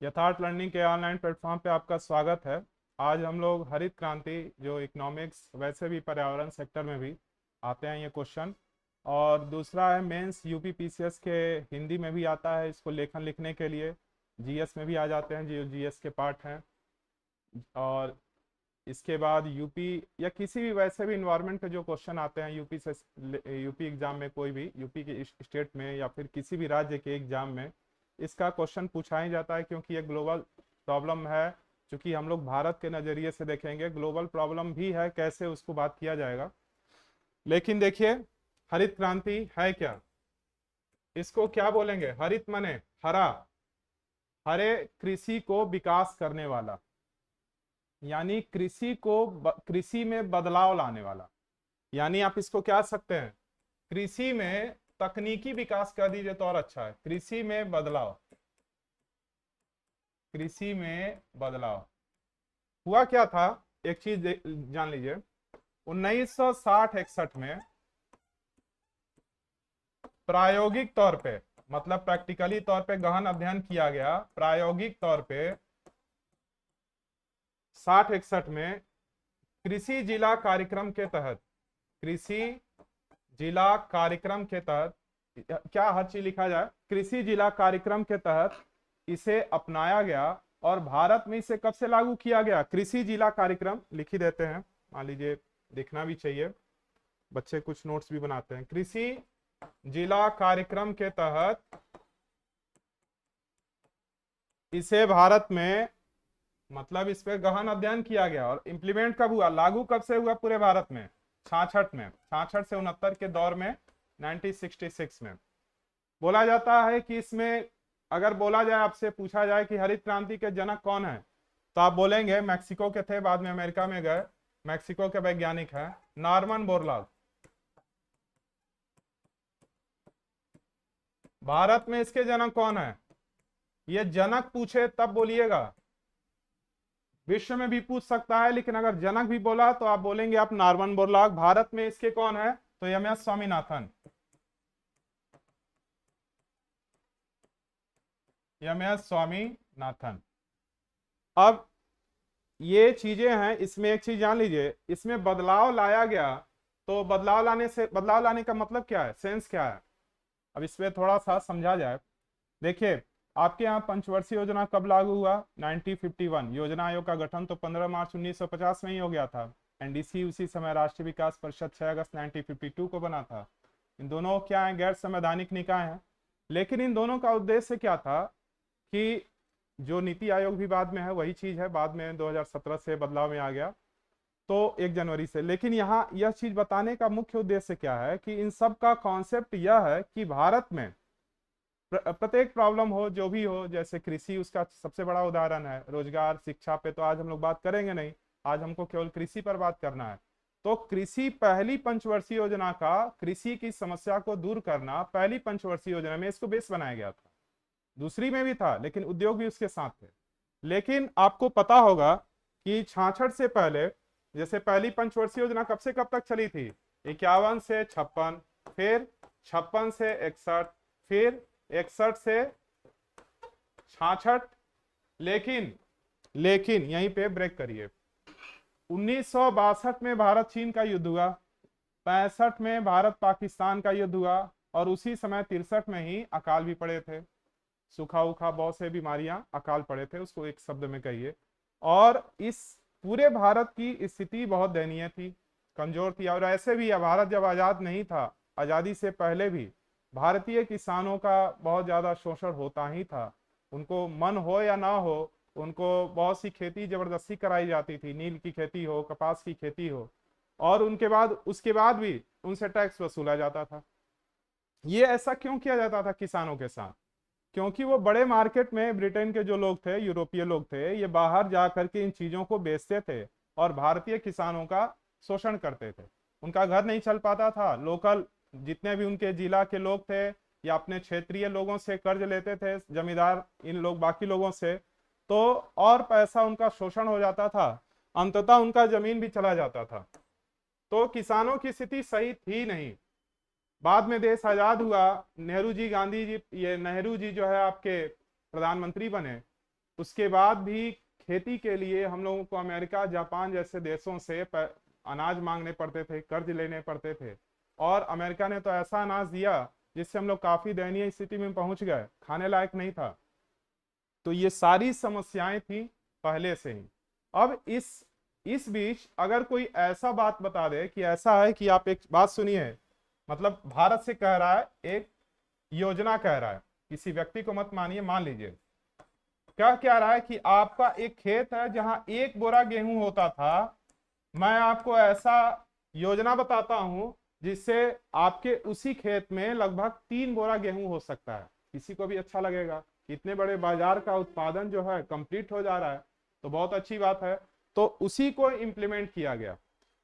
यथार्थ लर्निंग के online platform पे आपका स्वागत है। आज हम लोग हरित क्रांति जो इकोनॉमिक्स वैसे भी पर्यावरण सेक्टर में भी आते हैं ये क्वेश्चन, और दूसरा है मेंस यूपी पीसीएस के हिंदी में भी आता है इसको लेखन लिखने के लिए। जीएस में भी आ जाते हैं जो जीएस के पार्ट हैं। और इसके बाद यूपी या किसी भी वैसे भी इन्वायरमेंट के जो क्वेश्चन आते हैं यूपी से, यूपी एग्जाम में, कोई भी यूपी के स्टेट में या फिर किसी भी राज्य के एग्जाम में इसका क्वेश्चन पूछा ही जाता है, क्योंकि ये ग्लोबल प्रॉब्लम है। क्योंकि हम लोग भारत के नजरिए से देखेंगे, ग्लोबल प्रॉब्लम भी है, कैसे उसको बात किया जाएगा। लेकिन देखिए, हरित क्रांति है क्या, इसको क्या बोलेंगे? हरित मने हरा, हरे कृषि को विकास करने वाला, यानी कृषि में बदलाव लाने वाला। यानी आप इसको क्या सकते हैं, कृषि में तकनीकी विकास कर दीजिए तो और अच्छा है। कृषि में बदलाव, कृषि में बदलाव हुआ क्या था, एक चीज जान लीजिए। 1960-61 में प्रायोगिक तौर पे, मतलब प्रैक्टिकली तौर पे गहन अध्ययन किया गया, प्रायोगिक तौर पे 60-61 में कृषि जिला कार्यक्रम के तहत, कृषि जिला कार्यक्रम के तहत, क्या हर चीज लिखा जाए, कृषि जिला कार्यक्रम के तहत इसे अपनाया गया। और भारत में इसे कब से लागू किया गया? कृषि जिला कार्यक्रम लिख ही देते हैं, मान लीजिए लिखना भी चाहिए, बच्चे कुछ नोट्स भी बनाते हैं। कृषि जिला कार्यक्रम के तहत इसे भारत में, मतलब इस पे गहन अध्ययन किया गया। और इंप्लीमेंट कब हुआ, लागू कब से हुआ पूरे भारत में? 66 में, 66 से 69 के दौर में, 1966 में। बोला जाता है कि इसमें, अगर बोला जाए, आपसे पूछा जाए कि हरित क्रांति के जनक कौन है, तो आप बोलेंगे मैक्सिको के थे, बाद में अमेरिका में गए, मैक्सिको के वैज्ञानिक हैं नॉर्मन बोरलॉग। भारत में इसके जनक कौन है? ये जनक पूछे तब बोलिएगा, विश्व में भी पूछ सकता है, लेकिन अगर जनक भी बोला तो आप बोलेंगे आप नॉर्मन बोरलॉग। भारत में इसके कौन है? तो एम.एस. स्वामीनाथन, एम.एस. स्वामीनाथन। अब ये चीजें हैं, इसमें एक चीज जान लीजिए, इसमें बदलाव लाया गया। तो बदलाव लाने का मतलब क्या है, सेंस क्या है, अब इस पे थोड़ा सा समझा जाए। देखिए, आपके यहाँ पंचवर्षीय योजना कब लागू हुआ? 1951। योजना आयोग का गठन तो 15 मार्च 1950 में ही हो गया था। एनडीसी उसी समय राष्ट्रीय विकास परिषद 6 अगस्त 1952 को बना था। इन दोनों क्या है, गैर संवैधानिक निकाय हैं। लेकिन इन दोनों का उद्देश्य क्या था कि जो नीति आयोग भी बाद में है वही चीज है, बाद में 2017 से बदलाव में आ गया, तो 1 जनवरी से। लेकिन यहाँ यह चीज बताने का मुख्य उद्देश्य क्या है कि इन सब का कॉन्सेप्ट यह है कि भारत में प्रत्येक प्रॉब्लम हो, जो भी हो, जैसे कृषि उसका सबसे बड़ा उदाहरण है, रोजगार, शिक्षा पे तो आज हम लोग बात करेंगे नहीं, आज हमको केवल कृषि पर बात करना है। तो कृषि, पहली पंचवर्षीय योजना का कृषि की समस्या को दूर करना, पहली पंचवर्षीय योजना में इसको बेस बनाया गया था। दूसरी में भी था, लेकिन उद्योग भी उसके साथ थे। लेकिन आपको पता होगा कि 66 से पहले, जैसे पहली पंचवर्षीय योजना कब से कब तक चली थी? 51 से 56, फिर 56 से 61, फिर 61 से 66। लेकिन लेकिन यहीं पे ब्रेक करिए। 1962 में भारत चीन का युद्ध हुआ, 65 में भारत पाकिस्तान का युद्ध हुआ, और उसी समय 63 में ही अकाल भी पड़े थे। सूखा उखा बहुत से बीमारियां, अकाल पड़े थे, उसको एक शब्द में कहिए। और इस पूरे भारत की स्थिति बहुत दयनीय थी, कमजोर थी। और ऐसे भी भारत जब आजाद नहीं था, आजादी से पहले भी भारतीय किसानों का बहुत ज्यादा शोषण होता ही था। उनको मन हो या ना हो, उनको बहुत सी खेती जबरदस्ती कराई जाती थी, नील की खेती हो, कपास की खेती हो, और उसके बाद भी उनसे टैक्स वसूला जाता था। ये ऐसा क्यों किया जाता था किसानों के साथ? क्योंकि वो बड़े मार्केट में, ब्रिटेन के जो लोग थे, यूरोपीय लोग थे, ये बाहर जा करके इन चीजों को बेचते थे और भारतीय किसानों का शोषण करते थे। उनका घर नहीं चल पाता था। लोकल जितने भी उनके जिला के लोग थे या अपने क्षेत्रीय लोगों से कर्ज लेते थे, जमींदार, इन लोग बाकी लोगों से, तो और पैसा उनका शोषण हो जाता था, अंततः उनका जमीन भी चला जाता था। तो किसानों की स्थिति सही थी नहीं। बाद में देश आजाद हुआ, नेहरू जी, गांधी जी, ये नेहरू जी जो है आपके प्रधानमंत्री बने, उसके बाद भी खेती के लिए हम लोगों को अमेरिका, जापान जैसे देशों से अनाज मांगने पड़ते थे, कर्ज लेने पड़ते थे। और अमेरिका ने तो ऐसा अनाज दिया जिससे हम लोग काफी दयनीय स्थिति में पहुंच गए, खाने लायक नहीं था। तो ये सारी समस्याएं थी पहले से ही। अब इस बीच अगर कोई ऐसा बात बता दे कि ऐसा है कि आप एक बात सुनिए, मतलब भारत से कह रहा है, एक योजना कह रहा है, किसी व्यक्ति को मत मानिए, मान लीजिए क्या कह रहा है कि आपका एक खेत है जहां 1 बोरा गेहूं होता था, मैं आपको ऐसा योजना बताता हूं जिससे आपके उसी खेत में लगभग 3 बोरा गेहूं हो सकता है। किसी को भी अच्छा लगेगा, इतने बड़े बाजार का उत्पादन जो है कंप्लीट हो जा रहा है, तो बहुत अच्छी बात है। तो उसी को इम्प्लीमेंट किया गया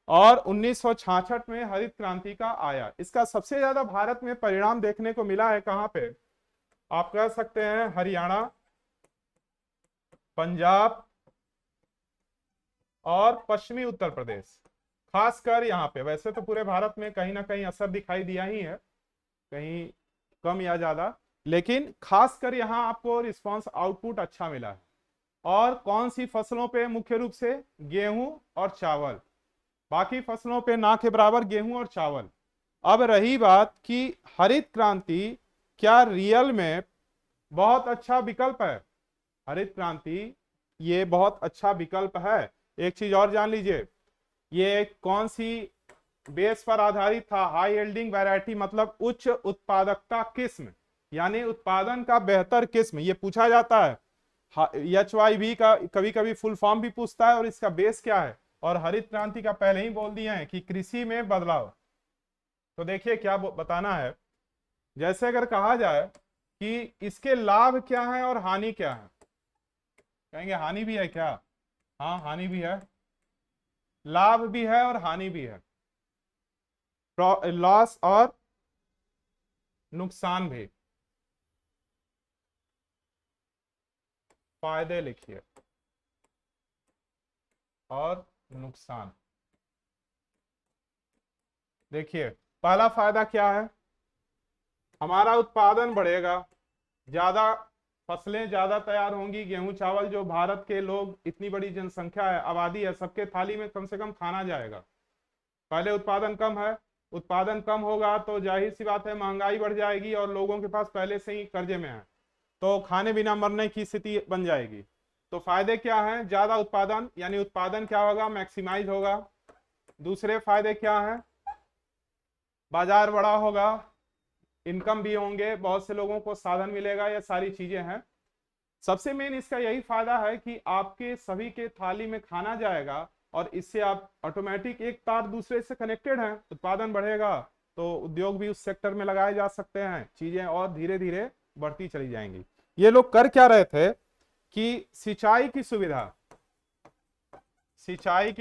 और 1966 में हरित क्रांति का आया। इसका सबसे ज्यादा भारत में परिणाम देखने को मिला है कहां पे, आप कह सकते हैं हरियाणा, पंजाब और पश्चिमी उत्तर प्रदेश, खासकर यहाँ पे। वैसे तो पूरे भारत में कहीं ना कहीं असर दिखाई दिया ही है, कहीं कम या ज्यादा, लेकिन खासकर यहाँ आपको रिस्पांस आउटपुट अच्छा मिला है। और कौन सी फसलों पे, मुख्य रूप से गेहूं और चावल, बाकी फसलों पे ना के बराबर गेहूं और चावल। अब रही बात कि हरित क्रांति क्या रियल में बहुत अच्छा विकल्प है? हरित क्रांति ये बहुत अच्छा विकल्प है। एक चीज और जान लीजिए, ये कौन सी बेस पर आधारित था? हाई यील्डिंग वैरायटी, मतलब उच्च उत्पादकता किस्म, यानी उत्पादन का बेहतर किस्म, ये पूछा जाता है। HYV का कभी कभी फुल फॉर्म भी पूछता है, और इसका बेस क्या है। और हरित क्रांति का पहले ही बोल दिया है कि कृषि में बदलाव। तो देखिए क्या बताना है, जैसे अगर कहा जाए कि इसके लाभ क्या है और हानि क्या है, कहेंगे हानि भी है क्या? हाँ, हानि भी है, लाभ भी है और हानि भी है, लॉस और नुकसान भी। फायदे लिखिए और नुकसान। देखिए पहला फायदा क्या है, हमारा उत्पादन बढ़ेगा, ज्यादा फसलें ज्यादा तैयार होंगी, गेहूं चावल जो भारत के लोग, इतनी बड़ी जनसंख्या है, आबादी है, सबके थाली में कम से कम खाना जाएगा। पहले उत्पादन कम है, उत्पादन कम होगा तो जाहिर सी बात है महंगाई बढ़ जाएगी, और लोगों के पास पहले से ही कर्जे में है, तो खाने बिना मरने की स्थिति बन जाएगी। तो फायदे क्या हैं? ज्यादा उत्पादन, यानी उत्पादन क्या होगा? मैक्सिमाइज होगा। दूसरे फायदे क्या हैं? बाजार बड़ा होगा, इनकम भी होंगे, बहुत से लोगों को साधन मिलेगा, ये सारी चीजें हैं। सबसे मेन इसका यही फायदा है कि आपके सभी के थाली में खाना जाएगा, और इससे आप ऑटोमेटिक एक तार दूसरे से कनेक्टेड हैं, उत्पादन बढ़ेगा तो उद्योग भी उस सेक्टर में लगाए जा सकते हैं, चीजें और धीरे धीरे बढ़ती चली जाएंगी। ये लोग कर क्या रहे थे कि सिंचाई की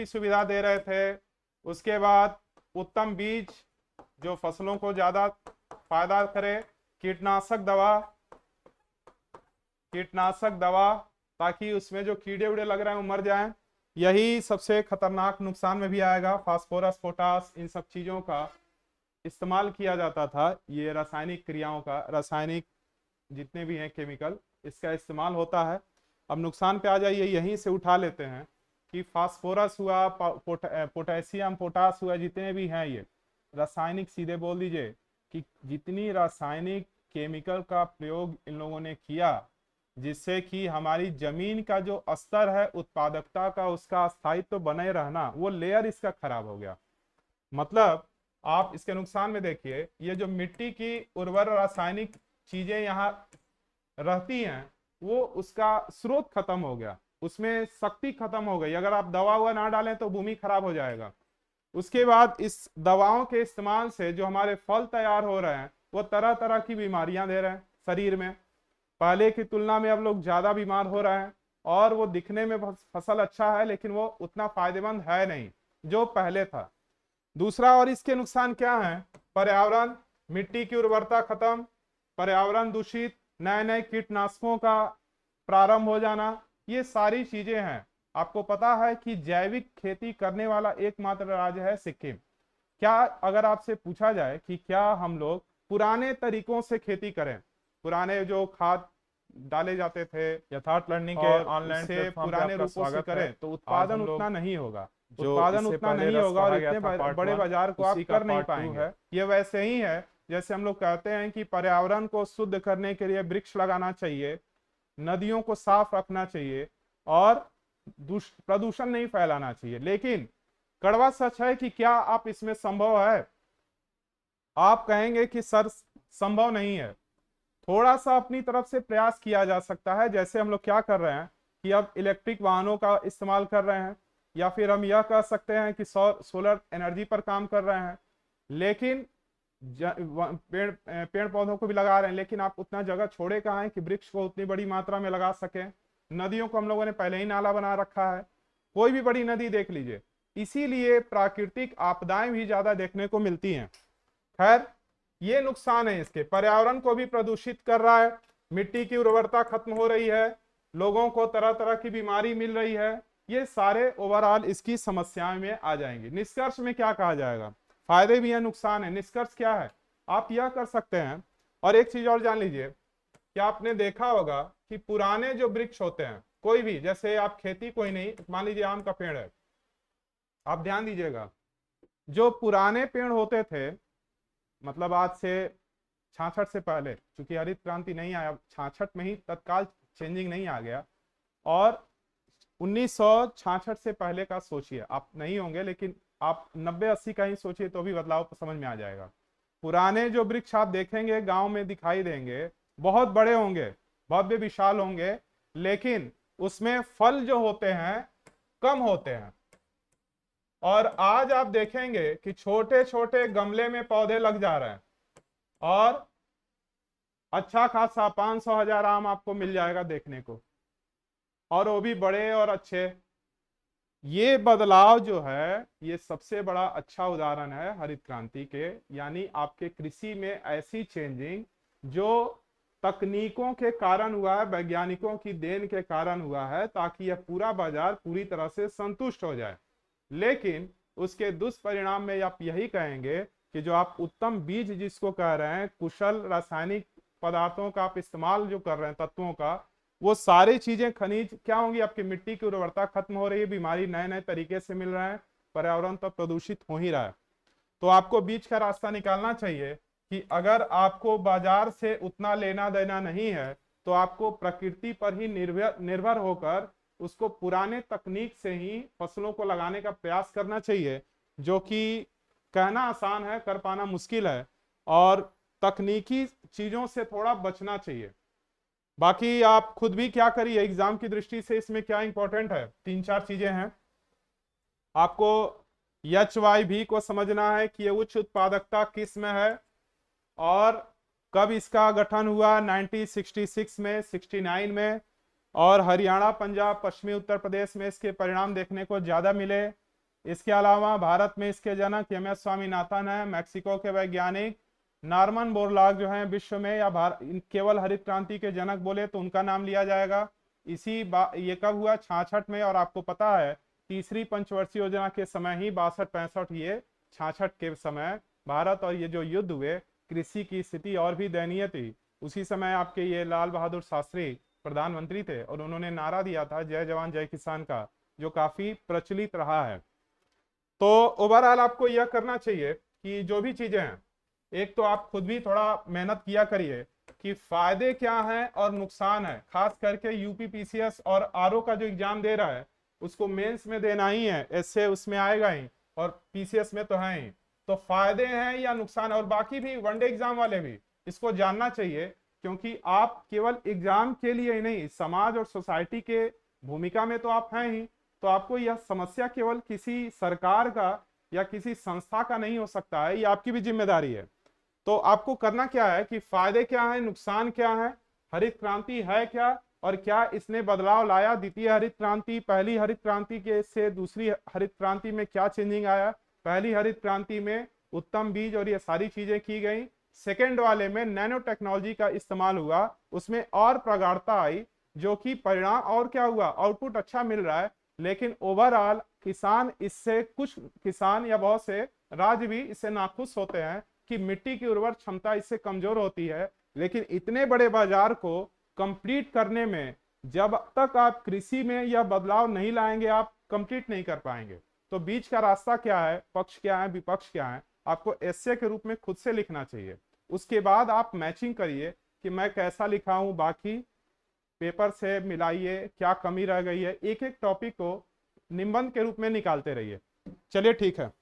सुविधा दे रहे थे, उसके बाद उत्तम बीज जो फसलों को ज्यादा फायदा करे, कीटनाशक दवा ताकि उसमें जो कीड़े उड़े लग रहे हैं वो मर जाएं। यही सबसे खतरनाक नुकसान में भी आएगा, फास्फोरस, पोटास, इन सब चीजों का इस्तेमाल किया जाता था। ये रासायनिक क्रियाओं का, रासायनिक जितने भी हैं केमिकल, इसका इस्तेमाल होता है। अब नुकसान पे आ जाइए, यहीं से उठा लेते हैं कि फास्फोरस हुआ, पोटेशियम, पोटास हुआ, जितने भी हैं ये रासायनिक, सीधे बोल दीजिए कि जितनी रासायनिक केमिकल का प्रयोग इन लोगों ने किया, जिससे कि हमारी जमीन का जो स्तर है उत्पादकता का, उसका स्थायित्व तो बने रहना, वो लेयर इसका खराब हो गया। मतलब आप इसके नुकसान में देखिए, ये जो मिट्टी की उर्वर रासायनिक चीजें यहाँ रहती हैं, वो उसका स्रोत खत्म हो गया, उसमें शक्ति खत्म हो गई। अगर आप दवा हुआ ना डालें तो भूमि खराब हो जाएगा। उसके बाद इस दवाओं के इस्तेमाल से जो हमारे फल तैयार हो रहे हैं, वो तरह तरह की बीमारियां दे रहे हैं शरीर में। पहले की तुलना में अब लोग ज्यादा बीमार हो रहे हैं, और वो दिखने में फसल अच्छा है लेकिन वो उतना फायदेमंद है नहीं जो पहले था। दूसरा और इसके नुकसान क्या है? पर्यावरण, मिट्टी की उर्वरता खत्म, पर्यावरण दूषित, नए नए कीटनाशकों का प्रारंभ हो जाना, ये सारी चीजें हैं। आपको पता है कि जैविक खेती करने वाला एकमात्र राज्य है सिक्किम। क्या अगर आपसे पूछा जाए कि क्या हम लोग पुराने तरीकों से खेती करें, पुराने जो खाद डाले जाते थे यथार्थ लर्निंग के और ऑनलाइन उसे प्लेटफॉर्म पे पुराने आपका रूपों से स्वागत है। करें तो आज उत्पादन हम उतना लोग नहीं होगा, जो उत्पादन इससे उतना पहले नहीं रस होगा और पढ़ा गया इतने था पार्ट बड़े 1, बाजार को उसी आप का कर नहीं पार्ट 2 पाएंगे। है। ये वैसे ही है जैसे हम लोग कहते हैं कि पर्यावरण को शुद्ध करने के लिए वृक्ष लगाना चाहिए, नदियों को साफ रखना चाहिए और प्रदूषण नहीं फैलाना चाहिए, लेकिन कड़वा सच है कि क्या आप इसमें संभव है? आप कहेंगे कि सर संभव नहीं है। थोड़ा सा अपनी तरफ से प्रयास किया जा सकता है, जैसे हम लोग क्या कर रहे हैं कि अब इलेक्ट्रिक वाहनों का इस्तेमाल कर रहे हैं, या फिर हम यह कह सकते हैं कि सोलर एनर्जी पर काम कर रहे हैं, लेकिन पेड़ पेड़ पौधों को भी लगा रहे हैं, लेकिन आप उतना जगह छोड़े कहाँ हैं कि वृक्ष को उतनी बड़ी मात्रा में लगा सकें। नदियों को हम लोगों ने पहले ही नाला बना रखा है, कोई भी बड़ी नदी देख लीजिए, इसीलिए प्राकृतिक आपदाएं भी ज्यादा देखने को मिलती हैं। खैर, ये नुकसान है इसके, पर्यावरण को भी प्रदूषित कर रहा है, मिट्टी की उर्वरता खत्म हो रही है, लोगों को तरह तरह की बीमारी मिल रही है। ये सारे ओवरऑल इसकी समस्याएं में आ जाएंगी। निष्कर्ष में क्या कहा जाएगा? फायदे भी है, नुकसान है। निष्कर्ष क्या है? आप यह कर सकते हैं, और एक चीज और जान लीजिए, क्या आपने देखा होगा कि पुराने जो वृक्ष होते हैं, कोई भी, जैसे आप खेती कोई नहीं, मान लीजिए आम का पेड़ है, आप ध्यान दीजिएगा, जो पुराने पेड़ होते थे, मतलब आज से 66 से पहले, चूंकि हरित क्रांति नहीं आया 66 में ही, तत्काल चेंजिंग नहीं आ गया, और 1966 से पहले का सोचिए, आप नहीं होंगे लेकिन आप 90-80 का ही सोचिए तो भी बदलाव समझ में आ जाएगा। पुराने जो वृक्ष आप देखेंगे गांव में दिखाई देंगे, बहुत बड़े होंगे, भव्य विशाल होंगे, लेकिन उसमें फल जो होते हैं कम होते हैं। और आज आप देखेंगे कि छोटे छोटे गमले में पौधे लग जा रहे हैं और अच्छा खासा 500-1000 आम आपको मिल जाएगा देखने को, और वो भी बड़े और अच्छे। ये बदलाव जो है, ये सबसे बड़ा अच्छा उदाहरण है हरित क्रांति के, यानी आपके कृषि में ऐसी चेंजिंग जो तकनीकों के कारण हुआ है, वैज्ञानिकों की देन के कारण हुआ है, ताकि यह पूरा बाजार पूरी तरह से संतुष्ट हो जाए। लेकिन उसके दुष्परिणाम में आप यही कहेंगे कि जो आप उत्तम बीज जिसको कह रहे हैं, कुशल रासायनिक पदार्थों का आप इस्तेमाल जो कर रहे हैं, तत्वों का, वो सारी चीजें, खनिज क्या होंगी? आपकी मिट्टी की उर्वरता खत्म हो रही है, बीमारी नए नए तरीके से मिल रहा है, पर्यावरण तो प्रदूषित हो ही रहा है। तो आपको बीच का रास्ता निकालना चाहिए कि अगर आपको बाजार से उतना लेना देना नहीं है, तो आपको प्रकृति पर ही निर्भर होकर उसको पुराने तकनीक से ही फसलों को लगाने का प्रयास करना चाहिए, जो कि कहना आसान है, कर पाना मुश्किल है, और तकनीकी चीजों से थोड़ा बचना चाहिए। बाकी आप खुद भी क्या करिए, एग्जाम की दृष्टि से इसमें क्या इंपॉर्टेंट है, 3-4 चीजें हैं। आपको HYV को समझना है कि ये उच्च उत्पादकता किस में है और कब इसका गठन हुआ, 1966 में, 69 में, और हरियाणा, पंजाब, पश्चिमी उत्तर प्रदेश में इसके परिणाम देखने को ज्यादा मिले। इसके अलावा भारत में इसके जनक MS स्वामीनाथन है, मैक्सिको के वैज्ञानिक नॉर्मन बोरलॉग जो हैं विश्व में, या केवल हरित क्रांति के जनक बोले तो उनका नाम लिया जाएगा। ये कब हुआ? 66 में। और आपको पता है तीसरी पंचवर्षीय योजना के समय ही 62-65, ये 66 के समय भारत और ये जो युद्ध हुए, कृषि की स्थिति और भी दयनीय थी। उसी समय आपके ये लाल बहादुर शास्त्री प्रधानमंत्री थे और उन्होंने नारा दिया था जय जवान जय किसान का, जो काफी प्रचलित रहा है। तो ओवरऑल आपको यह करना चाहिए कि जो भी चीजें हैं, एक तो आप खुद भी थोड़ा मेहनत किया करिए कि फायदे क्या हैं और नुकसान है। खास करके UPPCS और RO का जो एग्जाम दे रहा है, उसको मेंस में देना ही है, ऐसे उसमें आएगा ही, और PCS में तो है ही। तो फायदे हैं या नुकसान, और बाकी भी वनडे एग्जाम वाले भी इसको जानना चाहिए, क्योंकि आप केवल एग्जाम के लिए ही नहीं, समाज और सोसाइटी के भूमिका में तो आप हैं ही। तो आपको यह समस्या केवल किसी सरकार का या किसी संस्था का नहीं हो सकता है, ये आपकी भी जिम्मेदारी है। तो आपको करना क्या है कि फायदे क्या है, नुकसान क्या है, हरित क्रांति है क्या, और क्या इसने बदलाव लाया, द्वितीय हरित क्रांति पहली हरित क्रांति के से दूसरी हरित क्रांति में क्या चेंजिंग आया, पहली हरित क्रांति में उत्तम बीज और ये सारी चीजें की गई, सेकेंड वाले में नैनो टेक्नोलॉजी का इस्तेमाल हुआ, उसमें और प्रगाढ़ता आई, जो कि परिणाम और क्या हुआ, आउटपुट अच्छा मिल रहा है। लेकिन ओवरऑल किसान इससे, कुछ किसान या बहुत से राज्य भी इससे नाखुश होते हैं कि मिट्टी की उर्वर क्षमता इससे कमजोर होती है। लेकिन इतने बड़े बाजार को कंप्लीट करने में जब तक आप कृषि में यह बदलाव नहीं लाएंगे आप कंप्लीट नहीं कर पाएंगे। तो बीच का रास्ता क्या है, पक्ष क्या है, विपक्ष क्या है, आपको एस्से के रूप में खुद से लिखना चाहिए। उसके बाद आप मैचिंग करिए कि मैं कैसा लिखा हूं, बाकी पेपर से मिलाइए, क्या कमी रह गई है, एक एक टॉपिक को निबंध के रूप में निकालते रहिए। चलिए ठीक है।